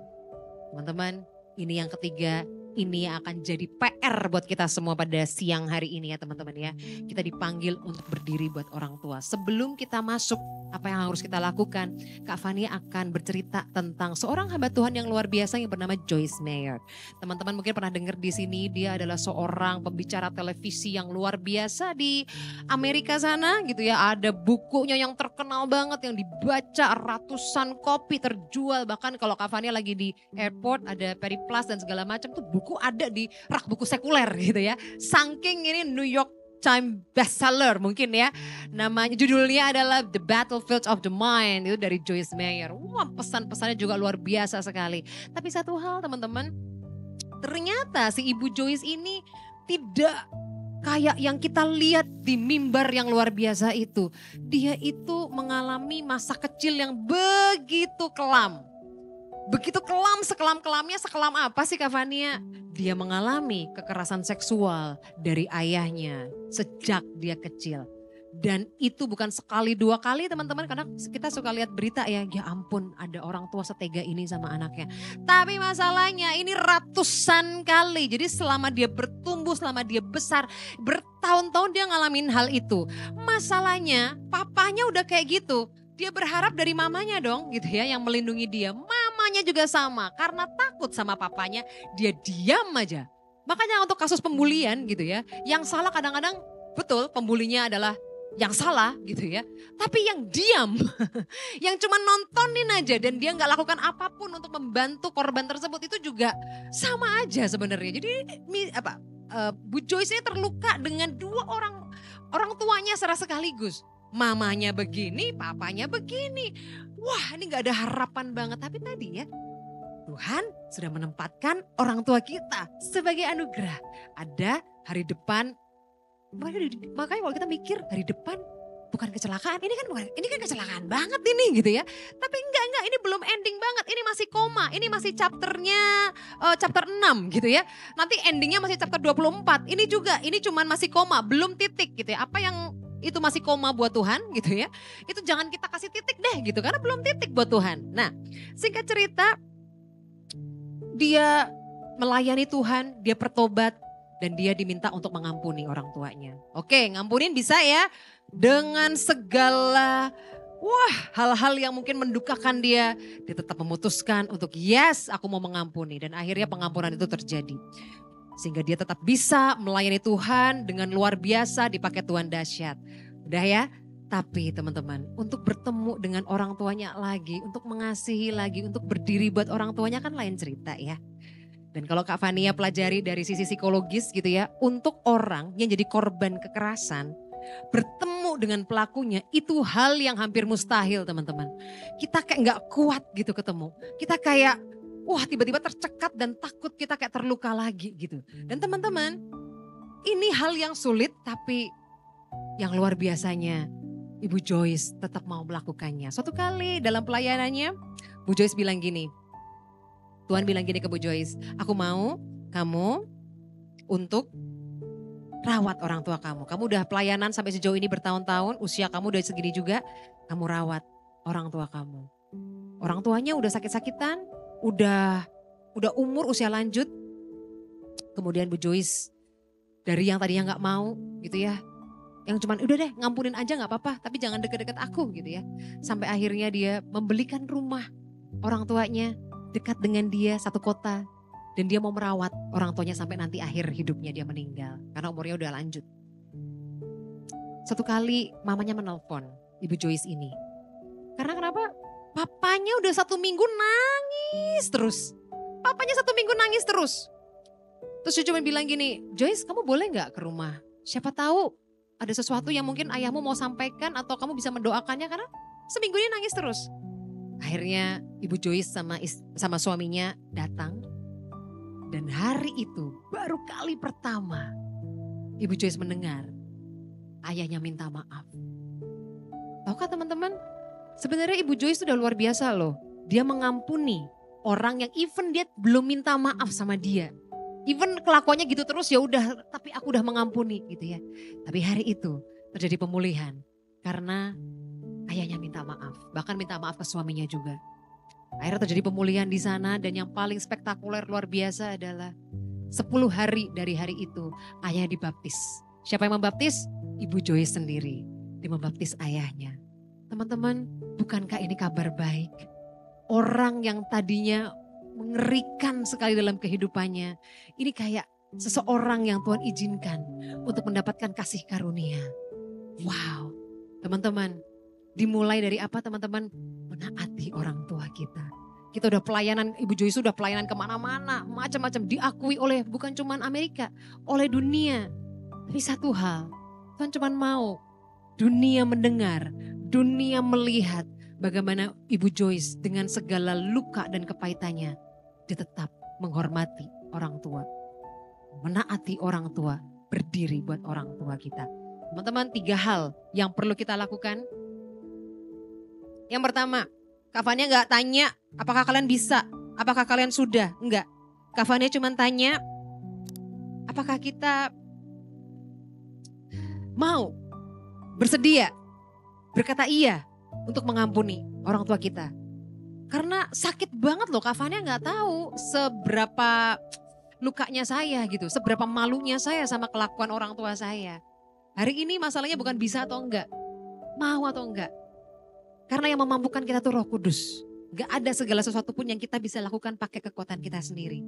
Teman-teman, ini yang ketiga, ini yang akan jadi PR buat kita semua pada siang hari ini ya teman-teman ya. Kita dipanggil untuk berdiri buat orang tua. Sebelum kita masuk, apa yang harus kita lakukan? Kak Fania akan bercerita tentang seorang hamba Tuhan yang luar biasa yang bernama Joyce Meyer. Teman-teman mungkin pernah dengar di sini, dia adalah seorang pembicara televisi yang luar biasa di Amerika sana gitu ya. Ada bukunya yang terkenal banget yang dibaca ratusan kopi terjual. Bahkan kalau Kak Fania lagi di airport ada Periplus dan segala macam tuh buku ada di rak buku sekuler gitu ya. Saking ini New York Times bestseller mungkin ya. Namanya judulnya adalah The Battlefields of the Mind, itu dari Joyce Meyer. Wah, pesan-pesannya juga luar biasa sekali. Tapi satu hal teman-teman, ternyata si Ibu Joyce ini tidak kayak yang kita lihat di mimbar yang luar biasa itu. Dia itu mengalami masa kecil yang begitu kelam. Begitu kelam, sekelam-kelamnya, sekelam apa sih Kak Fania? Dia mengalami kekerasan seksual dari ayahnya sejak dia kecil. Dan itu bukan sekali dua kali teman-teman, karena kita suka lihat berita ya ampun ada orang tua setega ini sama anaknya. Tapi masalahnya ini ratusan kali, jadi selama dia bertumbuh, selama dia besar, bertahun-tahun dia ngalamin hal itu. Masalahnya papanya udah kayak gitu, dia berharap dari mamanya dong gitu ya yang melindungi dia. Mamanya juga sama, karena takut sama papanya dia diam aja. Makanya untuk kasus pembulian gitu ya, yang salah kadang-kadang betul pembulinya adalah yang salah gitu ya. Tapi yang diam, yang cuma nontonin aja dan dia gak lakukan apapun untuk membantu korban tersebut itu juga sama aja sebenarnya. Jadi Bu Joyce ini terluka dengan dua orang tuanya secara sekaligus. Mamanya begini, papanya begini. Wah ini gak ada harapan banget. Tapi tadi ya Tuhan sudah menempatkan orang tua kita sebagai anugerah. Ada hari depan. Makanya kalau kita mikir hari depan bukan kecelakaan. Ini kan kecelakaan banget ini gitu ya. Tapi enggak ini belum ending banget. Ini masih koma. Ini masih chapternya chapter 6 gitu ya. Nanti endingnya masih chapter 24. Ini juga ini cuman masih koma, belum titik gitu ya. Apa yang itu masih koma buat Tuhan gitu ya. Itu jangan kita kasih titik deh gitu karena belum titik buat Tuhan. Nah, singkat cerita dia melayani Tuhan, dia bertobat dan dia diminta untuk mengampuni orang tuanya. Oke, ngampunin bisa ya dengan segala hal-hal yang mungkin mendukakan dia tetap memutuskan untuk yes, aku mau mengampuni dan akhirnya pengampunan itu terjadi. Sehingga dia tetap bisa melayani Tuhan dengan luar biasa dipakai Tuhan dahsyat. Udah ya? Tapi teman-teman untuk bertemu dengan orang tuanya lagi, untuk mengasihi lagi, untuk berdiri buat orang tuanya kan lain cerita ya. Dan kalau Kak Fania pelajari dari sisi psikologis gitu ya, untuk orang yang jadi korban kekerasan, bertemu ketemu dengan pelakunya, itu hal yang hampir mustahil teman-teman. Kita kayak gak kuat gitu ketemu. Kita kayak wah tiba-tiba tercekat dan takut kita kayak terluka lagi gitu. Dan teman-teman, ini hal yang sulit tapi yang luar biasanya Ibu Joyce tetap mau melakukannya. Suatu kali dalam pelayanannya, Bu Joyce bilang gini, Tuhan bilang gini ke Bu Joyce, aku mau kamu untuk rawat orang tua kamu. Kamu udah pelayanan sampai sejauh ini bertahun-tahun, usia kamu udah segini juga, kamu rawat orang tua kamu. Orang tuanya udah sakit-sakitan, udah umur usia lanjut. Kemudian Bu Joyce dari yang tadinya gak mau gitu ya, yang cuman udah deh ngampunin aja gak apa-apa, tapi jangan deket-deket aku gitu ya. Sampai akhirnya dia membelikan rumah orang tuanya dekat dengan dia satu kota. Dan dia mau merawat orang tuanya sampai nanti akhir hidupnya dia meninggal. Karena umurnya udah lanjut. Satu kali mamanya menelpon Ibu Joyce ini. Karena kenapa? Papanya udah 1 minggu nangis terus. Papanya 1 minggu nangis terus. Terus dia cuma bilang gini, Joyce kamu boleh gak ke rumah? Siapa tahu ada sesuatu yang mungkin ayahmu mau sampaikan atau kamu bisa mendoakannya karena seminggu ini nangis terus. Akhirnya Ibu Joyce sama suaminya datang. Dan hari itu baru kali pertama Ibu Joyce mendengar ayahnya minta maaf. Tahukah teman-teman? Sebenarnya Ibu Joyce sudah luar biasa loh. Dia mengampuni orang yang even dia belum minta maaf sama dia. Even kelakuannya gitu terus ya udah, tapi aku udah mengampuni gitu ya. Tapi hari itu terjadi pemulihan karena ayahnya minta maaf. Bahkan minta maaf ke suaminya juga. Akhirnya terjadi pemulihan di sana dan yang paling spektakuler luar biasa adalah 10 hari dari hari itu ayahnya dibaptis. Siapa yang membaptis? Ibu Joyce sendiri. Dia membaptis ayahnya. Teman-teman, bukankah ini kabar baik? Orang yang tadinya mengerikan sekali dalam kehidupannya. Ini kayak seseorang yang Tuhan izinkan untuk mendapatkan kasih karunia. Wow, teman-teman. Dimulai dari apa teman-teman? Menaati orang tua kita. Kita udah pelayanan, Ibu Joyce sudah pelayanan kemana-mana. Macam-macam diakui oleh bukan cuma Amerika, oleh dunia. Tapi satu hal, Tuhan cuma mau dunia mendengar, dunia melihat bagaimana Ibu Joyce dengan segala luka dan kepahitannya. Dia tetap menghormati orang tua. Menaati orang tua, berdiri buat orang tua kita. Teman-teman 3 hal yang perlu kita lakukan. Yang pertama, Kak Fania gak tanya apakah kalian bisa, apakah kalian sudah, enggak. Kak Fania cuma tanya apakah kita mau bersedia berkata iya untuk mengampuni orang tua kita. Karena sakit banget loh, Kak Fania gak tahu seberapa lukanya saya gitu, seberapa malunya saya sama kelakuan orang tua saya. Hari ini masalahnya bukan bisa atau enggak, mau atau enggak. Karena yang memampukan kita tuh Roh Kudus. Gak ada segala sesuatu pun yang kita bisa lakukan pakai kekuatan kita sendiri.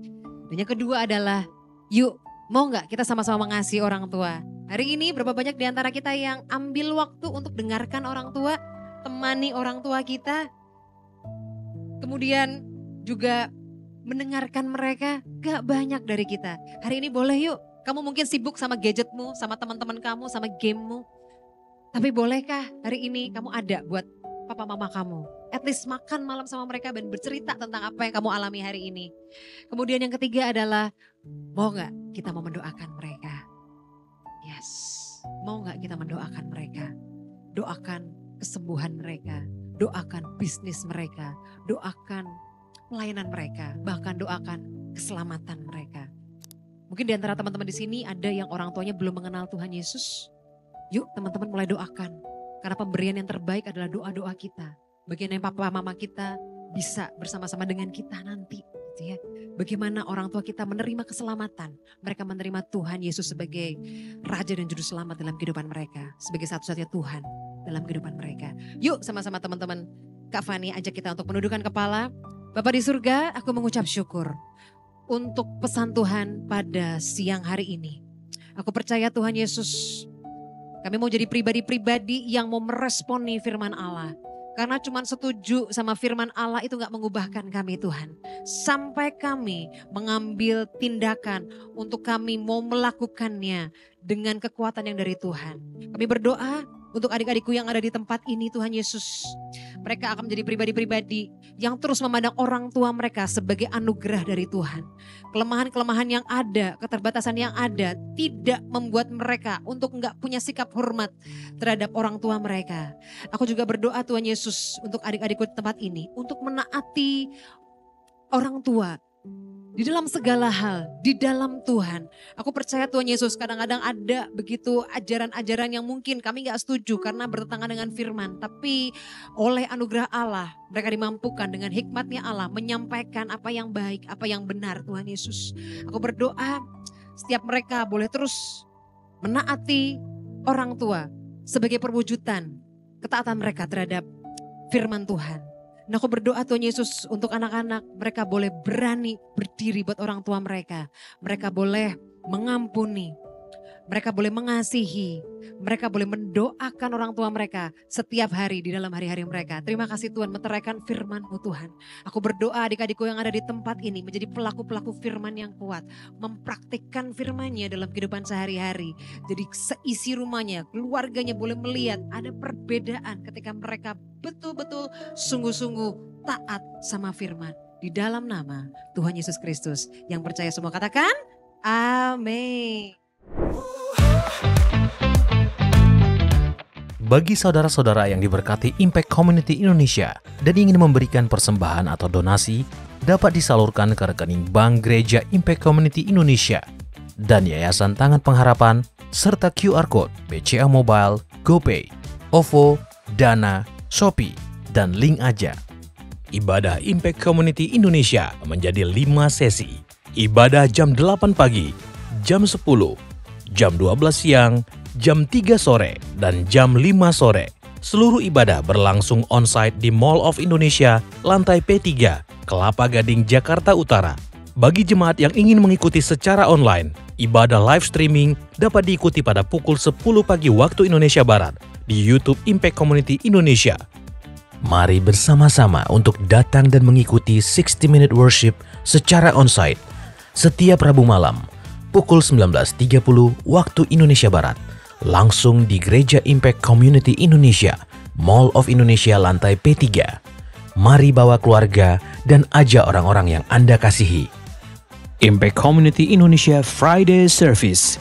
Dan yang kedua adalah, yuk mau gak kita sama-sama mengasihi orang tua. Hari ini berapa banyak di antara kita yang ambil waktu untuk dengarkan orang tua, temani orang tua kita. Kemudian juga mendengarkan mereka, gak banyak dari kita. Hari ini boleh yuk, kamu mungkin sibuk sama gadgetmu, sama teman-teman kamu, sama gamemu. Tapi bolehkah hari ini kamu ada buat papa mama kamu, at least makan malam sama mereka dan bercerita tentang apa yang kamu alami hari ini. Kemudian yang ketiga adalah, mau gak kita mau mendoakan mereka? Yes, mau gak kita mendoakan mereka? Doakan kesembuhan mereka, doakan bisnis mereka, doakan pelayanan mereka, bahkan doakan keselamatan mereka. Mungkin di antara teman-teman di sini ada yang orang tuanya belum mengenal Tuhan Yesus. Yuk teman-teman mulai doakan. Karena pemberian yang terbaik adalah doa-doa kita. Bagaimana papa mama kita bisa bersama-sama dengan kita nanti. Gitu ya. Bagaimana orang tua kita menerima keselamatan. Mereka menerima Tuhan Yesus sebagai Raja dan Juru Selamat dalam kehidupan mereka. Sebagai satu-satunya Tuhan dalam kehidupan mereka. Yuk sama-sama teman-teman. Kak Fani ajak kita untuk menundukkan kepala. Bapak di surga, aku mengucap syukur untuk pesan Tuhan pada siang hari ini. Aku percaya Tuhan Yesus, kami mau jadi pribadi-pribadi yang mau meresponi firman Allah. Karena cuma setuju sama firman Allah itu gak mengubahkan kami Tuhan. Sampai kami mengambil tindakan untuk kami mau melakukannya dengan kekuatan yang dari Tuhan. Kami berdoa Untuk adik-adikku yang ada di tempat ini Tuhan Yesus, mereka akan menjadi pribadi-pribadi yang terus memandang orang tua mereka sebagai anugerah dari Tuhan. Kelemahan-kelemahan yang ada, keterbatasan yang ada tidak membuat mereka untuk enggak punya sikap hormat terhadap orang tua mereka. Aku juga berdoa Tuhan Yesus untuk adik-adikku di tempat ini untuk menaati orang tua di dalam segala hal, di dalam Tuhan. Aku percaya Tuhan Yesus kadang-kadang ada begitu ajaran-ajaran yang mungkin kami gak setuju karena bertentangan dengan firman. Tapi oleh anugerah Allah mereka dimampukan dengan hikmatnya Allah menyampaikan apa yang baik, apa yang benar Tuhan Yesus. Aku berdoa setiap mereka boleh terus menaati orang tua sebagai perwujudan ketaatan mereka terhadap firman Tuhan. Nah, aku berdoa Tuhan Yesus untuk anak-anak, mereka boleh berani berdiri buat orang tua mereka. Mereka boleh mengampuni, mereka boleh mengasihi, mereka boleh mendoakan orang tua mereka setiap hari di dalam hari-hari mereka. Terima kasih Tuhan meteraikan firman-Mu Tuhan. Aku berdoa adik-adikku yang ada di tempat ini menjadi pelaku-pelaku firman yang kuat. Mempraktikkan firman-Nya dalam kehidupan sehari-hari. Jadi seisi rumahnya, keluarganya boleh melihat ada perbedaan ketika mereka betul-betul sungguh-sungguh taat sama firman. Di dalam nama Tuhan Yesus Kristus. Yang percaya semua katakan amin. Bagi saudara-saudara yang diberkati Impact Community Indonesia dan ingin memberikan persembahan atau donasi, dapat disalurkan ke rekening Bank Gereja Impact Community Indonesia dan Yayasan Tangan Pengharapan, serta QR Code BCA Mobile, GoPay, OVO, Dana, Shopee, dan link aja. Ibadah Impact Community Indonesia menjadi 5 sesi. Ibadah jam 8 pagi, jam 10, jam 12 siang, jam 3 sore, dan jam 5 sore. Seluruh ibadah berlangsung onsite di Mall of Indonesia, lantai P3, Kelapa Gading, Jakarta Utara. Bagi jemaat yang ingin mengikuti secara online, ibadah live streaming dapat diikuti pada pukul 10 pagi waktu Indonesia Barat di YouTube Impact Community Indonesia. Mari bersama-sama untuk datang dan mengikuti 60 Minute Worship secara onsite setiap Rabu malam pukul 19.30 waktu Indonesia Barat, langsung di Gereja Impact Community Indonesia, Mall of Indonesia lantai P3. Mari bawa keluarga dan ajak orang-orang yang Anda kasihi. Impact Community Indonesia Friday Service.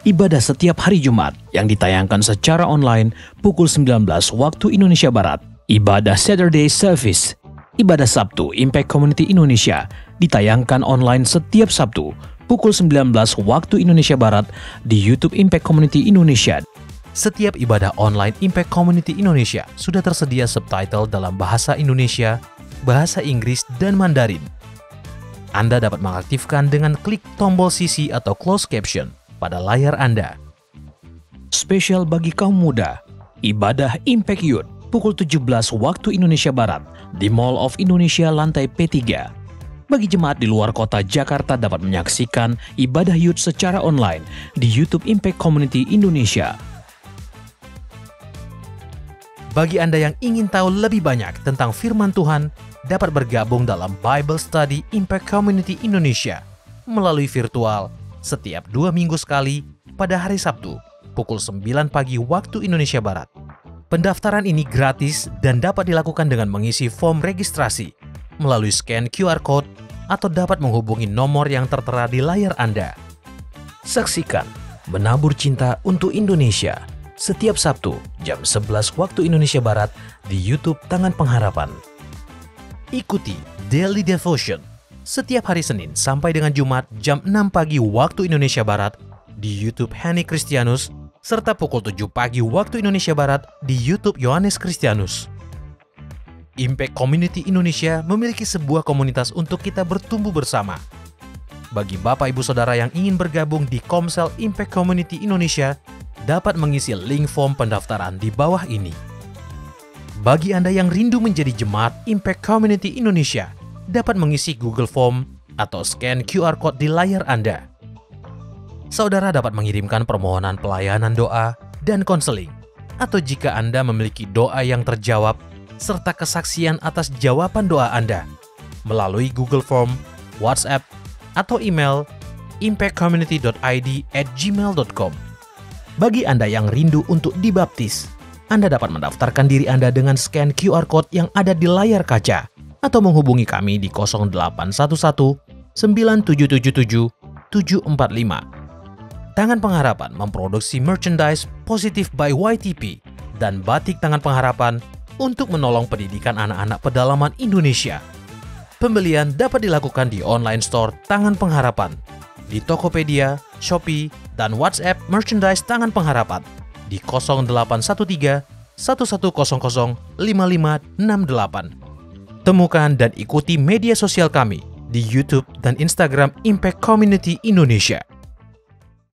Ibadah setiap hari Jumat yang ditayangkan secara online pukul 19 waktu Indonesia Barat. Ibadah Saturday Service. Ibadah Sabtu Impact Community Indonesia ditayangkan online setiap Sabtu pukul 19 waktu Indonesia Barat di YouTube Impact Community Indonesia. Setiap ibadah online Impact Community Indonesia sudah tersedia subtitle dalam bahasa Indonesia, bahasa Inggris, dan Mandarin. Anda dapat mengaktifkan dengan klik tombol CC atau closed caption pada layar Anda. Spesial bagi kaum muda, ibadah Impact Youth pukul 17 waktu Indonesia Barat di Mall of Indonesia lantai P3. Bagi jemaat di luar kota Jakarta dapat menyaksikan ibadah youth secara online di YouTube Impact Community Indonesia. Bagi Anda yang ingin tahu lebih banyak tentang firman Tuhan, dapat bergabung dalam Bible Study Impact Community Indonesia melalui virtual setiap 2 minggu sekali pada hari Sabtu pukul 9 pagi waktu Indonesia Barat. Pendaftaran ini gratis dan dapat dilakukan dengan mengisi form registrasi melalui scan QR Code atau dapat menghubungi nomor yang tertera di layar Anda. Saksikan Menabur Cinta untuk Indonesia setiap Sabtu jam 11 waktu Indonesia Barat di YouTube Tangan Pengharapan. Ikuti Daily Devotion setiap hari Senin sampai dengan Jumat jam 6 pagi waktu Indonesia Barat di YouTube Henny Kristianus serta pukul 7 pagi waktu Indonesia Barat di YouTube Yohanes Kristianus. Impact Community Indonesia memiliki sebuah komunitas untuk kita bertumbuh bersama. Bagi Bapak Ibu Saudara yang ingin bergabung di Komsel Impact Community Indonesia, dapat mengisi link form pendaftaran di bawah ini. Bagi Anda yang rindu menjadi jemaat Impact Community Indonesia, dapat mengisi Google Form atau scan QR Code di layar Anda. Saudara dapat mengirimkan permohonan pelayanan doa dan konseling, atau jika Anda memiliki doa yang terjawab, serta kesaksian atas jawaban doa Anda, melalui Google Form, WhatsApp, atau email impactcommunity.id@gmail.com. Bagi Anda yang rindu untuk dibaptis, Anda dapat mendaftarkan diri Anda dengan scan QR Code yang ada di layar kaca atau menghubungi kami di 0811 9777 745. Tangan Pengharapan memproduksi merchandise Positive by YTP dan batik Tangan Pengharapan untuk menolong pendidikan anak-anak pedalaman Indonesia. Pembelian dapat dilakukan di online store Tangan Pengharapan, di Tokopedia, Shopee, dan WhatsApp merchandise Tangan Pengharapan di 0813 1100 5568. Temukan dan ikuti media sosial kami di YouTube dan Instagram Impact Community Indonesia.